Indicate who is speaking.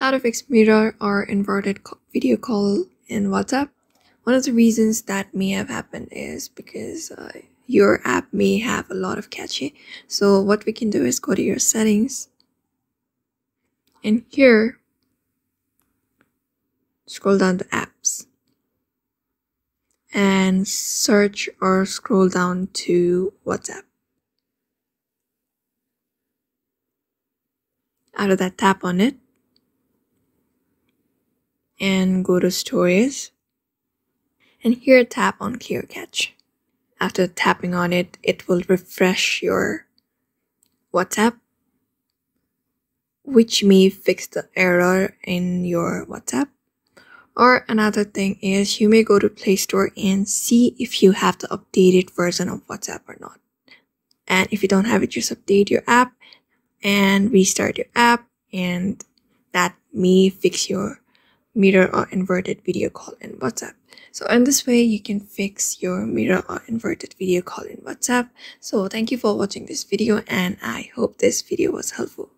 Speaker 1: How to fix mirror or inverted video call in WhatsApp. One of the reasons that may have happened is because your app may have a lot of cache. So what we can do is go to your settings, and here scroll down to apps and search or scroll down to WhatsApp. After that, tap on it and go to Stories, and here tap on Clear Cache. After tapping on it, it will refresh your WhatsApp, which may fix the error in your WhatsApp. Or another thing is you may go to Play Store and see if you have the updated version of WhatsApp or not. And if you don't have it, just update your app and restart your app, and that may fix your mirror or inverted video call in WhatsApp. So in this way, you can fix your mirror or inverted video call in WhatsApp. So thank you for watching this video, and I hope this video was helpful.